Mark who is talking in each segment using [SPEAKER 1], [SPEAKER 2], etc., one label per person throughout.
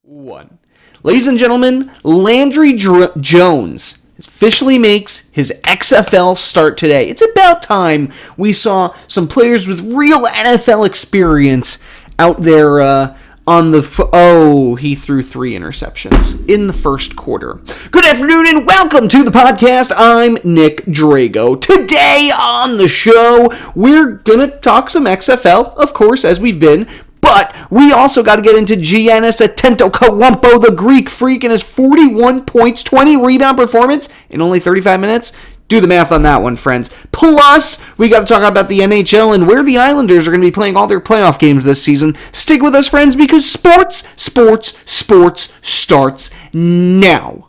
[SPEAKER 1] 1. Ladies and gentlemen, Landry Jones officially makes his XFL start today. It's about time we saw some players with real NFL experience out there on the... he threw 3 interceptions in the first quarter. Good afternoon and welcome to the podcast. I'm Nick Drago. Today on the show, we're going to talk some XFL, of course, as we've been. But we also got to get into Giannis Antetokounmpo, the Greek Freak, and his 41 points, 20 rebound performance in only 35 minutes. Do the math on that one, friends. Plus, we got to talk about the NHL and where the Islanders are going to be playing all their playoff games this season. Stick with us, friends, because sports starts now.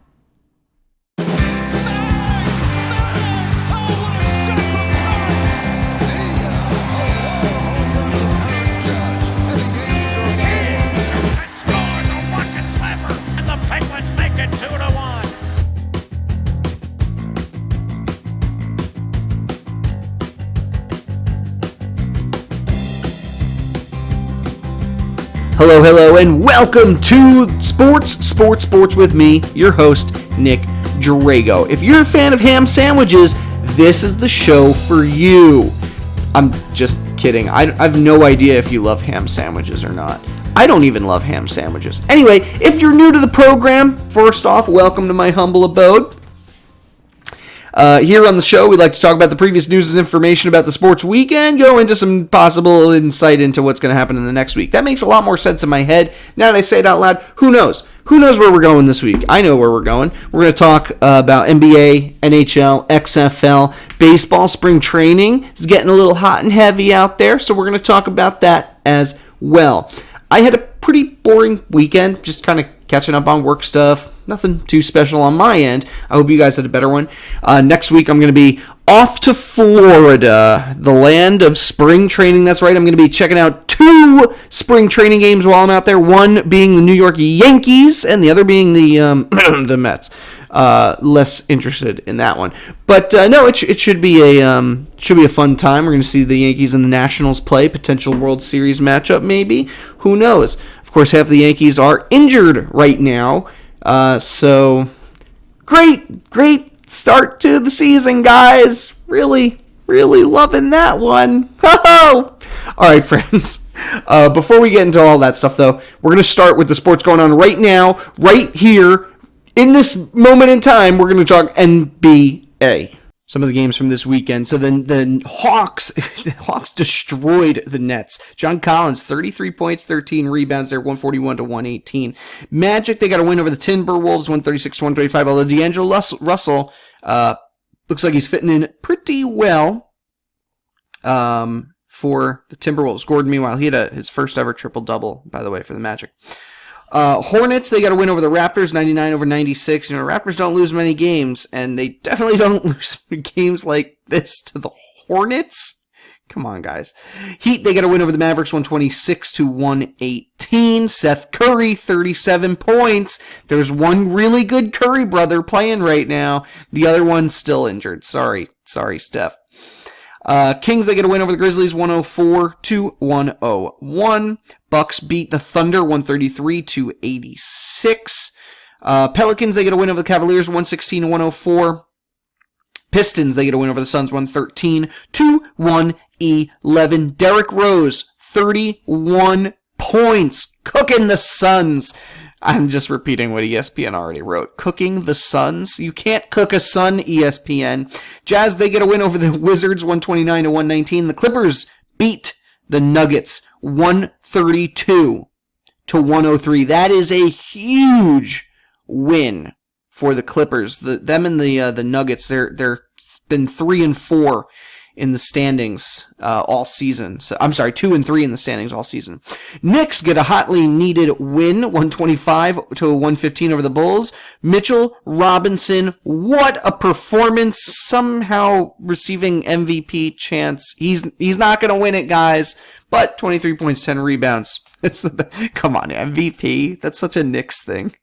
[SPEAKER 1] Hello, and welcome to Sports with me, your host, Nick Drago. If you're a fan of ham sandwiches, this is the show for you. I'm just kidding. I have no idea if you love ham sandwiches or not. I don't even love ham sandwiches. Anyway, if you're new to the program, first off, welcome to my humble abode. Here on the show, we like to talk about the previous news and information about the sports weekend, go into some possible insight into what's going to happen in the next week. That makes a lot more sense in my head. Now that I say it out loud, who knows? Who knows where we're going this week? I know where we're going. We're going to talk about NBA, NHL, XFL, baseball, spring training. It's getting a little hot and heavy out there, so we're going to talk about that as well. I had a pretty boring weekend, just kind of catching up on work stuff. Nothing too special on my end. I hope you guys had a better one. Next week, I'm going to be off to Florida, the land of spring training. That's right. I'm going to be checking out 2 spring training games while I'm out there. One being the New York Yankees, and the other being the the Mets. Less interested in that one, but no, it should be a fun time. We're going to see the Yankees and the Nationals play, potential World Series matchup, maybe. Who knows? Of course, half the Yankees are injured right now. So great start to the season, guys. Really loving that one. All right, friends. Before we get into all that stuff, though, we're going to start with the sports going on right now, right here, in this moment in time. We're going to talk NBA. Some of the games from this weekend. So the Hawks destroyed the Nets. John Collins, 33 points, 13 rebounds there, 141-118. Magic, they got a win over the Timberwolves, 136-135. Although D'Angelo Russell looks like he's fitting in pretty well for the Timberwolves. Gordon, meanwhile, he had his first ever triple-double, by the way, for the Magic. Hornets, they got a win over the Raptors, 99-96. You know, Raptors don't lose many games, and they definitely don't lose games like this to the Hornets. Come on, guys. Heat, they got a win over the Mavericks, 126-118. Seth Curry, 37 points. There's one really good Curry brother playing right now. The other one's still injured. Sorry, Steph. Kings, they get a win over the Grizzlies, 104-101. Bucks beat the Thunder, 133-86. Pelicans, they get a win over the Cavaliers, 116-104. Pistons, they get a win over the Suns, 113-111. Derrick Rose, 31 points, cooking the Suns. I'm just repeating what ESPN already wrote. Cooking the Suns? You can't cook a Sun, ESPN. Jazz, they get a win over the Wizards, 129-119. The Clippers beat the Nuggets, 132-103. That is a huge win for the Clippers. Them and the Nuggets, they're been 3-4 in the standings all season. So, I'm sorry, 2-3 in the standings all season. Knicks get a hotly needed win, 125-115 over the Bulls. Mitchell Robinson, what a performance! Somehow receiving MVP chance. He's not going to win it, guys. But 23 points, 10 rebounds. Come on, MVP. That's such a Knicks thing.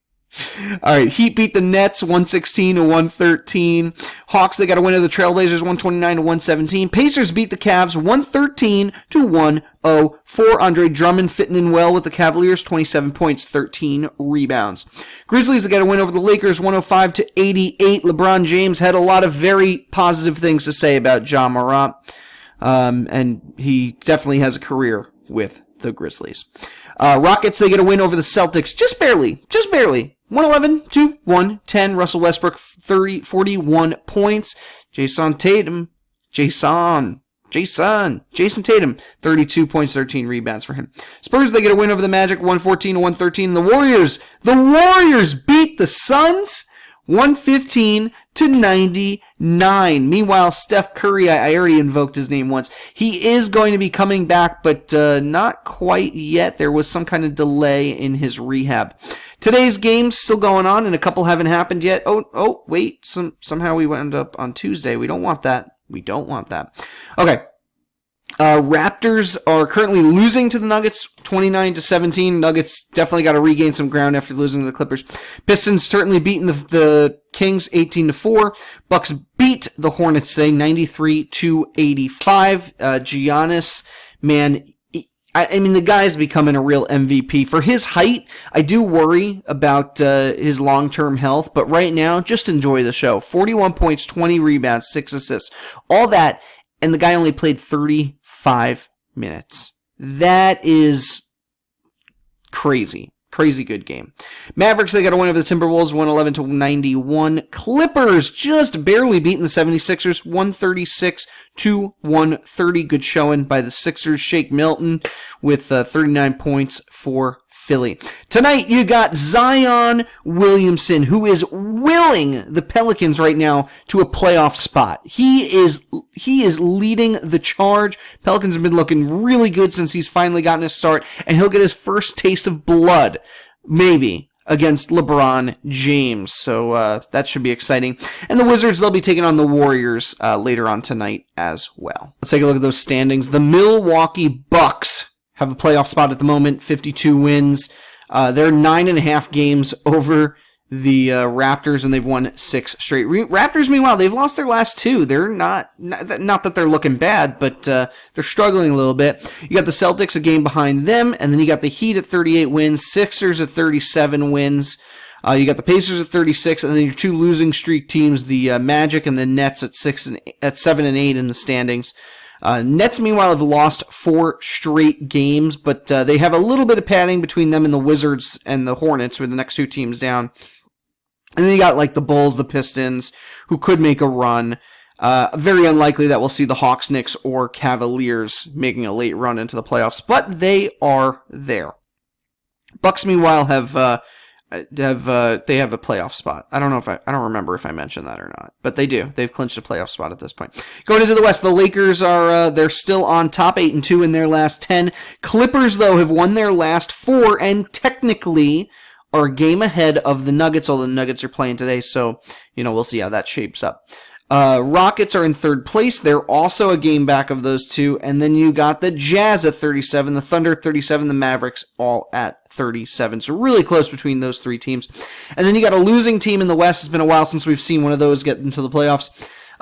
[SPEAKER 1] All right, Heat beat the Nets 116-113. Hawks, they got a win of the Trailblazers 129-117. Pacers beat the Cavs 113-104. Andre Drummond fitting in well with the Cavaliers, 27 points, 13 rebounds. Grizzlies, they got a win over the Lakers 105-88. LeBron James had a lot of very positive things to say about Ja Morant, and he definitely has a career with the Grizzlies. Rockets, they get a win over the Celtics, just barely. 111-110. Russell Westbrook, 41 points. Jason Tatum, 32 points, 13 rebounds for him. Spurs, they get a win over the Magic, 114-113. The Warriors beat the Suns, 115-99. Meanwhile, Steph Curry, I already invoked his name once. He is going to be coming back, but not quite yet. There was some kind of delay in his rehab. Today's game's still going on, and a couple haven't happened yet. Oh, wait. Somehow we wound up on Tuesday. We don't want that. Okay. Raptors are currently losing to the Nuggets 29-17. Nuggets definitely got to regain some ground after losing to the Clippers. Pistons certainly beating the Kings 18-4. Bucks beat the Hornets today 93-85. Giannis, man, I mean, the guy's becoming a real MVP. For his height, I do worry about his long-term health, but right now, just enjoy the show. 41 points, 20 rebounds, 6 assists. All that, and the guy only played 35 minutes. That is crazy. Crazy good game. Mavericks, they got a win over the Timberwolves, 111-91. Clippers just barely beating the 76ers, 136-130. Good showing by the Sixers. Shake Milton with 39 points for Philly. Tonight, you got Zion Williamson, who is willing the Pelicans right now to a playoff spot. He is leading the charge. Pelicans have been looking really good since he's finally gotten his start, and he'll get his first taste of blood, maybe, against LeBron James. So that should be exciting. And the Wizards, they'll be taking on the Warriors later on tonight as well. Let's take a look at those standings. The Milwaukee Bucks have a playoff spot at the moment, 52 wins. They're 9.5 games over the Raptors, and they've won 6 straight. Raptors, meanwhile, they've lost their last 2. They're not that they're looking bad, but they're struggling a little bit. You got the Celtics a game behind them, and then you got the Heat at 38 wins, Sixers at 37 wins. You got the Pacers at 36, and then your 2 losing streak teams, the Magic and the Nets at 7 and 8 in the standings. Nets, meanwhile, have lost 4 straight games, but they have a little bit of padding between them and the Wizards and the Hornets, with the next 2 teams down. And then you got like the Bulls, the Pistons, who could make a run. Very unlikely that we'll see the Hawks, Knicks, or Cavaliers making a late run into the playoffs, but they are there. Bucks, meanwhile, they have a playoff spot. I don't remember if I mentioned that or not, but they do. They've clinched a playoff spot at this point. Going into the West, the Lakers they're still on top, 8-2 in their last 10. Clippers, though, have won their last 4 and technically are a game ahead of the Nuggets, although the Nuggets are playing today, so we'll see how that shapes up. Rockets are in 3rd place. They're also a game back of those 2. And then you got the Jazz at 37, the Thunder at 37, the Mavericks all at 37. So really close between those 3 teams. And then you got a losing team in the West. It's been a while since we've seen one of those get into the playoffs.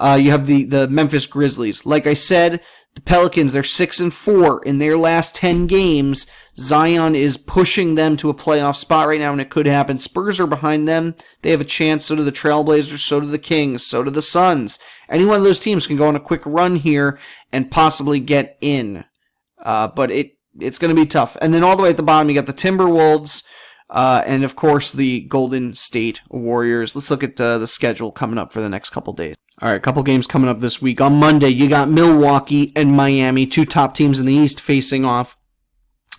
[SPEAKER 1] You have the Memphis Grizzlies. Like I said, the Pelicans, they're 6-4 in their last 10 games. Zion is pushing them to a playoff spot right now, and it could happen. Spurs are behind them. They have a chance. So do the Trailblazers. So do the Kings. So do the Suns. Any one of those teams can go on a quick run here and possibly get in. But it's going to be tough. And then all the way at the bottom, you got the Timberwolves, and of course the Golden State Warriors. Let's look at the schedule coming up for the next couple days. All right, a couple games coming up this week. On Monday, you got Milwaukee and Miami, 2 top teams in the East facing off.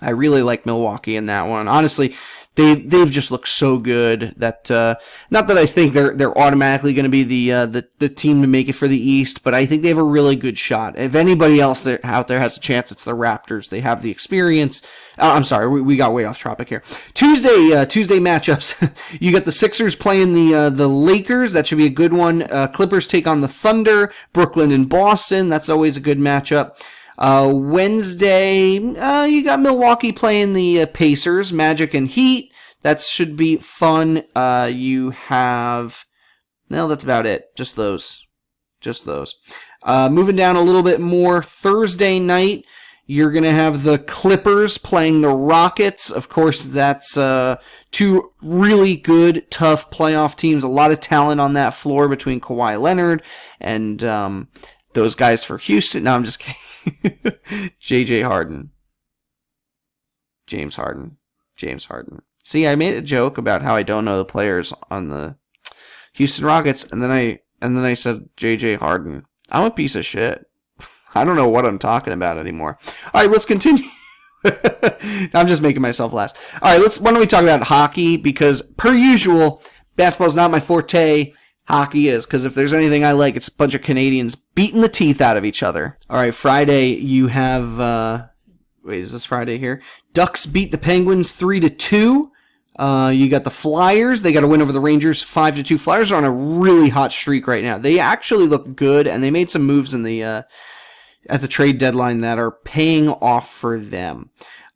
[SPEAKER 1] I really like Milwaukee in that one. Honestly, they've just looked so good that not that I think they're automatically going to be the team to make it for the East, but I think they have a really good shot. If anybody else out there has a chance, it's the Raptors. They have the experience. I'm sorry, we got way off topic here. Tuesday matchups. You got the Sixers playing the Lakers. That should be a good one. Clippers take on the Thunder. Brooklyn and Boston. That's always a good matchup. Wednesday, you got Milwaukee playing the Pacers, Magic and Heat. That should be fun. You have... No, that's about it. Just those. Moving down a little bit more, Thursday night, you're going to have the Clippers playing the Rockets. Of course, that's two really good, tough playoff teams. A lot of talent on that floor between Kawhi Leonard and those guys for Houston. No, I'm just kidding. J.J. Harden. James Harden. See, I made a joke about how I don't know the players on the Houston Rockets, and then I said J.J. Harden. I'm a piece of shit. I don't know what I'm talking about anymore. All right, let's continue. I'm just making myself last. All right, why don't we talk about hockey? Because per usual, basketball's not my forte. Hockey is, because if there's anything I like, it's a bunch of Canadians beating the teeth out of each other. All right, Friday you have. Wait, is this Friday here? Ducks beat the Penguins 3-2. You got the Flyers. They got a win over the Rangers 5-2. Flyers are on a really hot streak right now. They actually look good, and they made some moves in the at the trade deadline that are paying off for them.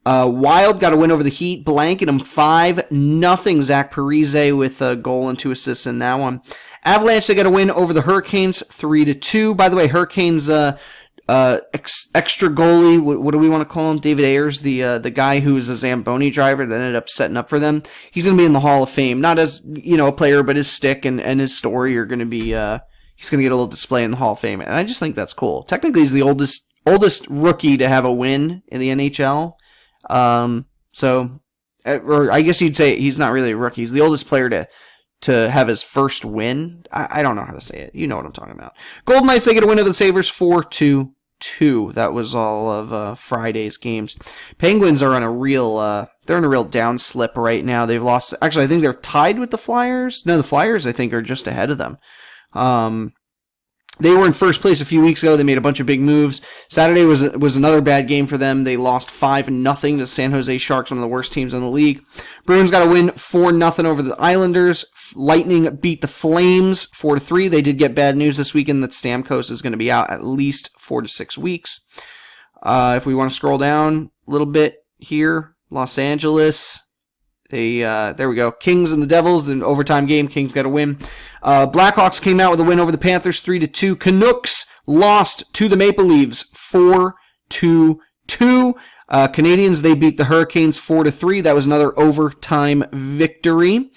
[SPEAKER 1] Wild got a win over the Heat, blanking them 5-0. Zach Parise with a goal and 2 assists in that one. Avalanche, they got a win over the Hurricanes 3-2. By the way, Hurricanes extra goalie, what do we want to call him? David Ayers, the guy who's a Zamboni driver that ended up setting up for them. He's going to be in the Hall of Fame, not as a player, but his stick and his story are going to be. He's going to get a little display in the Hall of Fame, and I just think that's cool. Technically, he's the oldest rookie to have a win in the NHL. So, or I guess you'd say he's not really a rookie. He's the oldest player to have his first win. I don't know how to say it. You know what I'm talking about. Golden Knights, they get a win over the Sabres 4-2. That was all of Friday's games. Penguins are on a real they're in a real down slip right now. They've lost. Actually, I think they're tied with the Flyers. No, the Flyers I think are just ahead of them. They were in first place a few weeks ago. They made a bunch of big moves. Saturday was another bad game for them. They lost 5-0 to San Jose Sharks, one of the worst teams in the league. Bruins got a win 4-0 over the Islanders. Lightning beat the Flames 4-3. They did get bad news this weekend that Stamkos is going to be out at least 4 to 6 weeks. If we want to scroll down a little bit here, Los Angeles. There we go. Kings and the Devils, an overtime game. Kings got a win. Blackhawks came out with a win over the Panthers 3-2. Canucks lost to the Maple Leafs 4-2. Canadians, they beat the Hurricanes 4-3. That was another overtime victory.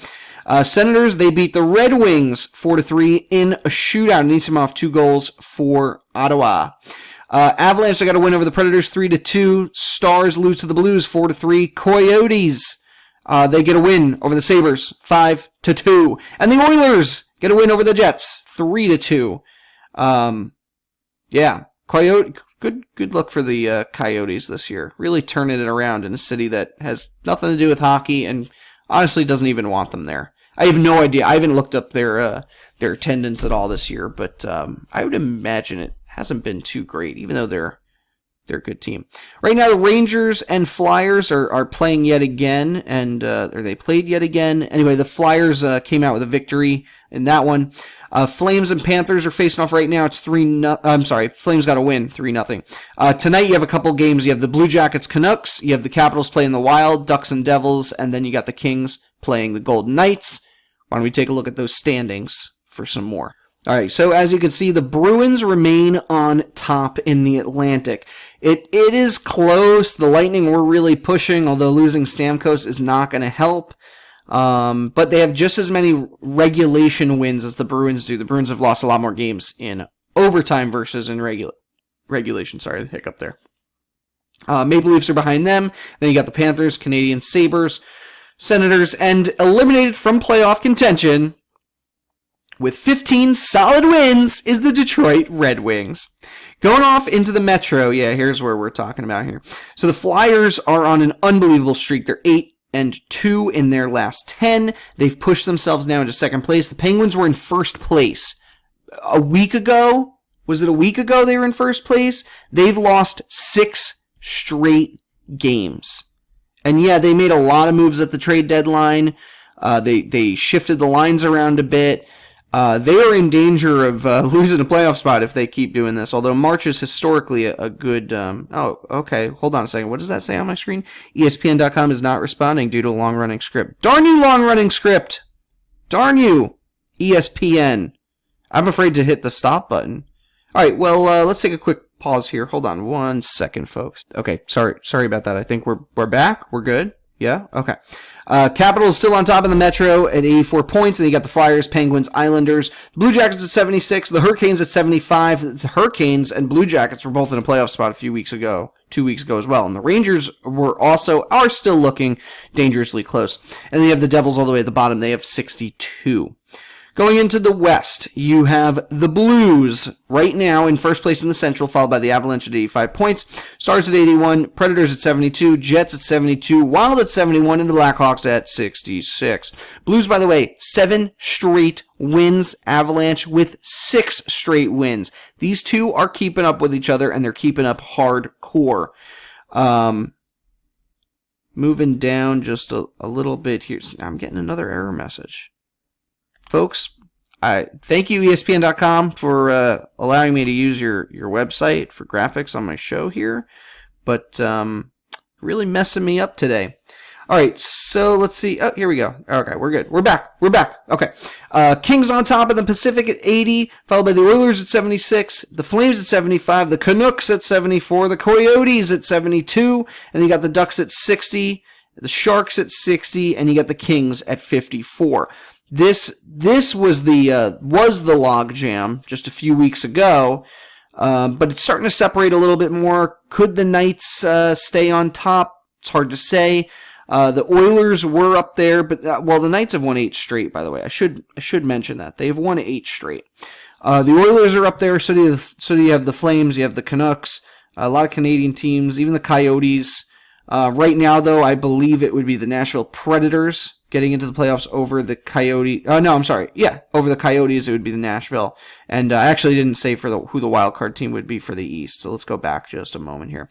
[SPEAKER 1] Senators, they beat the Red Wings 4-3 in a shootout. Anisimov 2 goals for Ottawa. Avalanche, they got a win over the Predators 3-2. Stars lose to the Blues 4-3. Coyotes, they get a win over the Sabres 5-2. And the Oilers get a win over the Jets 3-2. Yeah, good look for the Coyotes this year. Really turning it around in a city that has nothing to do with hockey and honestly doesn't even want them there. I have no idea. I haven't looked up their attendance at all this year, but I would imagine it hasn't been too great, even though they're a good team. Right now, the Rangers and Flyers are playing yet again, or they played yet again. Anyway, the Flyers came out with a victory in that one. Flames and Panthers are facing off right now. It's 3-0. I'm sorry, Flames got a win, 3-0. Tonight you have a couple games. You have the Blue Jackets Canucks. You have the Capitals playing the Wild, Ducks and Devils, and then you got the Kings playing the Golden Knights. Why don't we take a look at those standings for some more? All right, so as you can see, the Bruins remain on top in the Atlantic. It is close. The Lightning were really pushing, although losing Stamkos is not going to help. But they have just as many regulation wins as the Bruins do. The Bruins have lost a lot more games in overtime versus in regulation. Sorry, the hiccup there. Maple Leafs are behind them. Then you got the Panthers, Canadiens, Sabres, Senators, and eliminated from playoff contention with 15 solid wins is the Detroit Red Wings. Going off into the Metro, yeah, here's where we're talking about here. So the Flyers are on an unbelievable streak. They're 8-2 in their last 10. They've pushed themselves now into second place. The Penguins were in first place a week ago. Was it a week ago they were in first place? They've lost 6 straight games. And yeah, they made a lot of moves at the trade deadline. They shifted the lines around a bit. They are in danger of losing a playoff spot if they keep doing this, although March is historically a good... okay, hold on a second. What does that say on my screen? ESPN.com is not responding due to a long-running script. Darn you, long-running script! Darn you, ESPN. I'm afraid to hit the stop button. All right, well, let's take a quick pause here. Hold on 1 second, folks. Okay, sorry about that. I think we're back. We're good. Yeah? Okay. Capital is still on top of the Metro at 84 points, and you got the Flyers, Penguins, Islanders, the Blue Jackets at 76, the Hurricanes at 75. The Hurricanes and Blue Jackets were both in a playoff spot 2 weeks ago as well, and the Rangers are still looking dangerously close. And then you have the Devils all the way at the bottom. They have 62. Going into the West, you have the Blues right now in first place in the Central, followed by the Avalanche at 85 points, Stars at 81, Predators at 72, Jets at 72, Wild at 71, and the Blackhawks at 66. Blues, by the way, 7 straight wins, Avalanche with 6 straight wins. These two are keeping up with each other, and they're keeping up hardcore. Moving down just a little bit here. I'm getting another error message. Folks, thank you ESPN.com for allowing me to use your website for graphics on my show here, but really messing me up today. All right, so let's see. Oh, here we go. Okay, we're good. We're back. Okay. Kings on top of the Pacific at 80, followed by the Oilers at 76, the Flames at 75, the Canucks at 74, the Coyotes at 72, and you got the Ducks at 60, the Sharks at 60, and you got the Kings at 54. This was the log jam just a few weeks ago, but it's starting to separate a little bit more. Could the Knights stay on top? It's hard to say. The Oilers were up there, but the Knights have won 8 straight. By the way, I should mention that they've won 8 straight. The Oilers are up there. So do you have the Flames. You have the Canucks. A lot of Canadian teams, even the Coyotes. Right now, though, I believe it would be the Nashville Predators getting into the playoffs over the Coyotes. Over the Coyotes, it would be the Nashville. And I actually didn't say who the wild card team would be for the East, so let's go back just a moment here.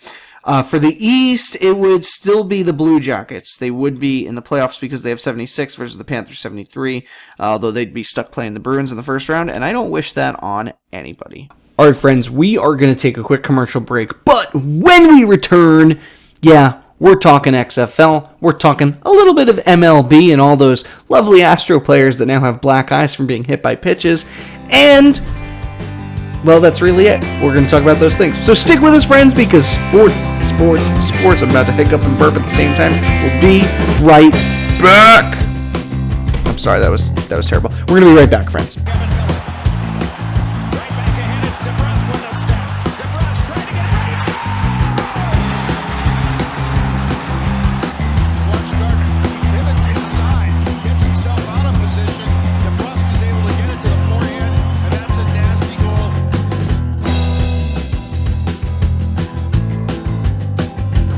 [SPEAKER 1] For the East, it would still be the Blue Jackets. They would be in the playoffs because they have 76 versus the Panthers 73, although they'd be stuck playing the Bruins in the first round, and I don't wish that on anybody. All right, friends, we are going to take a quick commercial break, but when we return, we're talking XFL, we're talking a little bit of MLB and all those lovely Astro players that now have black eyes from being hit by pitches, and, well, that's really it. We're going to talk about those things. So stick with us, friends, because sports, I'm about to hiccup and burp at the same time. We'll be right back. I'm sorry, that was terrible. We're going to be right back, friends.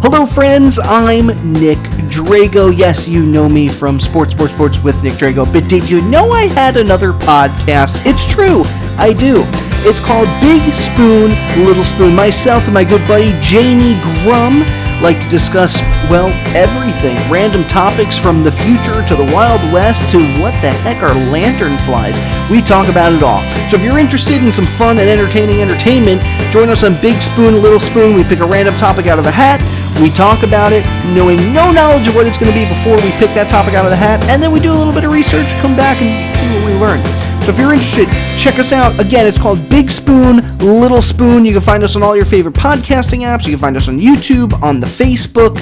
[SPEAKER 1] Hello, friends. I'm Nick Drago. Yes, you know me from Sports with Nick Drago. But did you know I had another podcast? It's true. I do. It's called Big Spoon, Little Spoon. Myself and my good buddy Jamie Grum like to discuss, well, everything. Random topics from the future to the Wild West to what the heck are lanternflies. We talk about it all. So if you're interested in some fun and entertaining entertainment, join us on Big Spoon, Little Spoon. We pick a random topic out of a hat. We talk about it, knowing no knowledge of what it's going to be before we pick that topic out of the hat, and then we do a little bit of research, come back and see what we learn. So if you're interested, check us out. Again, it's called Big Spoon, Little Spoon. You can find us on all your favorite podcasting apps. You can find us on YouTube, on the Facebook.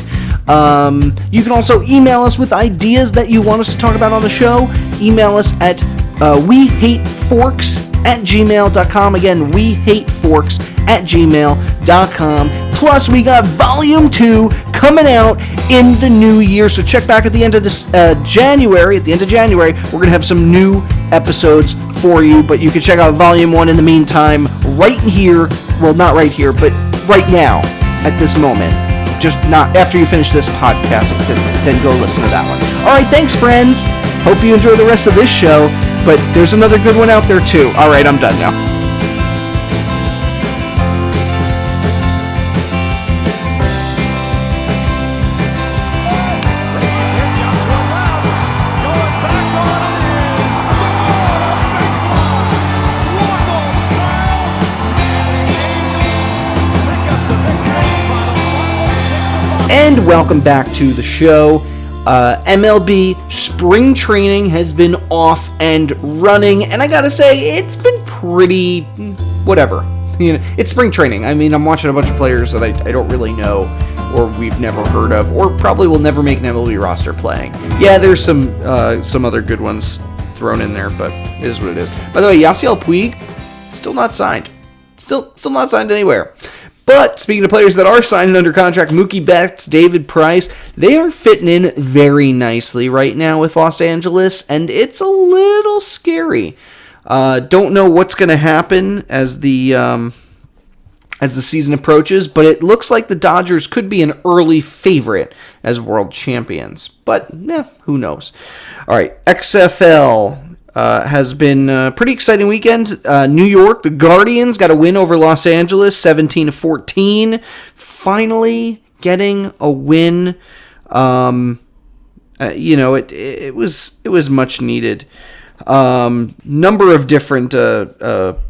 [SPEAKER 1] You can also email us with ideas that you want us to talk about on the show. Email us at wehateforks@gmail.com. Again, wehateforks@gmail.com. Plus, we got Volume 2 coming out in the new year. So check back at the end of January. At the end of January, we're going to have some new episodes for you. But you can check out Volume 1 in the meantime right here. Well, not right here, but right now at this moment. Just not after you finish this podcast, then go listen to that one. All right, thanks, friends. Hope you enjoy the rest of this show. But there's another good one out there, too. All right, I'm done now. And welcome back to the show. MLB spring training has been off and running, and I gotta say, it's been pretty whatever. It's spring training. I mean, I'm watching a bunch of players that I don't really know, or we've never heard of, or probably will never make an MLB roster playing. Yeah, there's some other good ones thrown in there, but it is what it is. By the way, Yasiel Puig, still not signed. Still not signed anywhere. But speaking of players that are signed under contract, Mookie Betts, David Price, they are fitting in very nicely right now with Los Angeles, and it's a little scary. Don't know what's going to happen as the season approaches, but it looks like the Dodgers could be an early favorite as world champions. But who knows? All right, XFL. Has been a pretty exciting weekend. New York, the Guardians got a win over Los Angeles, 17-14. Finally getting a win. It was much needed. Number of different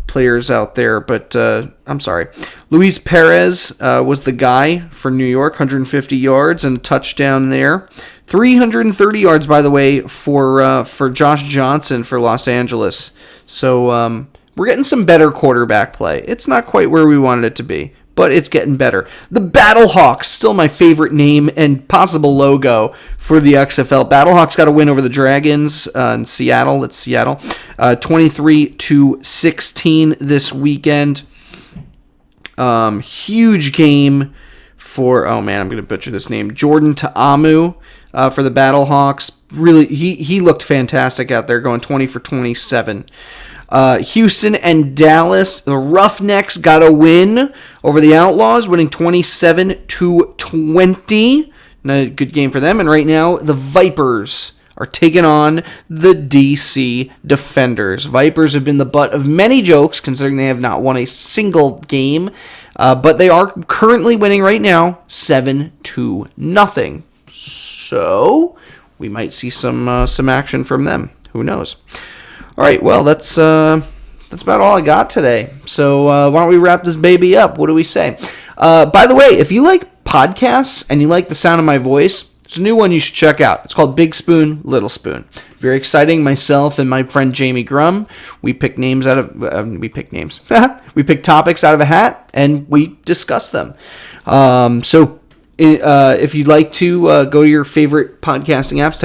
[SPEAKER 1] players out there, but I'm sorry. Luis Perez was the guy for New York, 150 yards and a touchdown there. 330 yards, by the way, for Josh Johnson for Los Angeles. So we're getting some better quarterback play. It's not quite where we wanted it to be, but it's getting better. The Battlehawks, still my favorite name and possible logo for the XFL. Battlehawks got a win over the Dragons in Seattle. That's Seattle. 23-16 this weekend. Huge game for, I'm going to butcher this name, Jordan Ta'amu for the Battlehawks. Really, he looked fantastic out there, going 20 for 27. Houston and Dallas, the Roughnecks got a win over the Outlaws, winning 27-20. A good game for them. And right now, the Vipers are taking on the DC Defenders. Vipers have been the butt of many jokes, considering they have not won a single game. But they are currently winning right now, 7-0. So we might see some action from them. Who knows? All right, well, that's about all I got today. So why don't we wrap this baby up? What do we say? By the way, if you like podcasts and you like the sound of my voice, there's a new one you should check out. It's called Big Spoon, Little Spoon. Very exciting. Myself and my friend Jamie Grum, we pick names out of we pick topics out of a hat and we discuss them. If you'd like to go to your favorite podcasting apps,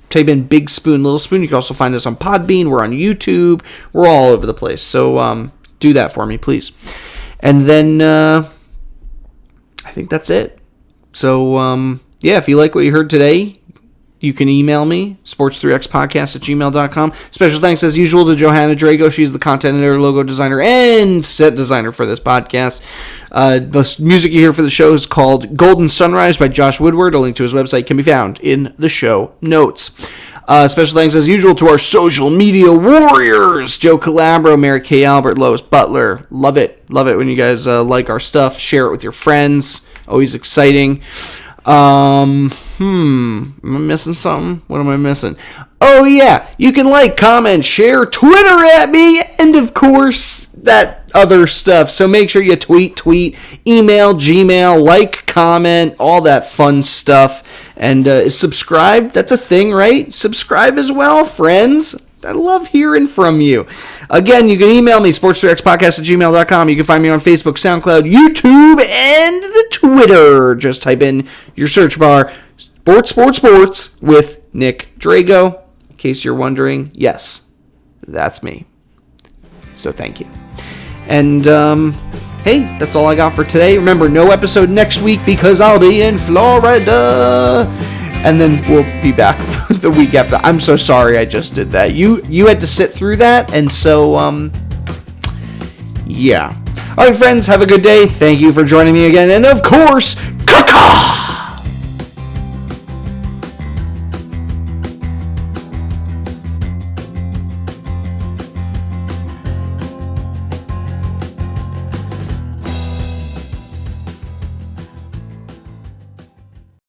[SPEAKER 1] type in Big Spoon, Little Spoon. You can also find us on Podbean. We're on YouTube. We're all over the place. So do that for me, please. And then I think that's it. So if you like what you heard today, you can email me, sports3xpodcast@gmail.com. Special thanks, as usual, to Johanna Drago. She's the content editor, logo designer, and set designer for this podcast. The music you hear for the show is called Golden Sunrise by Josh Woodward. A link to his website can be found in the show notes. Special thanks, as usual, to our social media warriors, Joe Calabro, Mary Kay Albert, Lois Butler. Love it when you guys like our stuff. Share it with your friends. Always exciting. Am I missing something? What am I missing? Oh yeah, you can like, comment, share, Twitter at me, and of course that other stuff. So make sure you tweet, email, Gmail, like, comment, all that fun stuff. And subscribe, that's a thing, right? Subscribe as well, friends. I love hearing from you. Again, you can email me, sports3xpodcast@gmail.com. You can find me on Facebook, SoundCloud, YouTube, and the Twitter. Just type in your search bar, Sports with Nick Drago. In case you're wondering, yes, that's me. So thank you. And, hey, that's all I got for today. Remember, no episode next week because I'll be in Florida. And then we'll be back the week after. I'm so sorry I just did that. You had to sit through that, and so, yeah. All right, friends, have a good day. Thank you for joining me again. And, of course,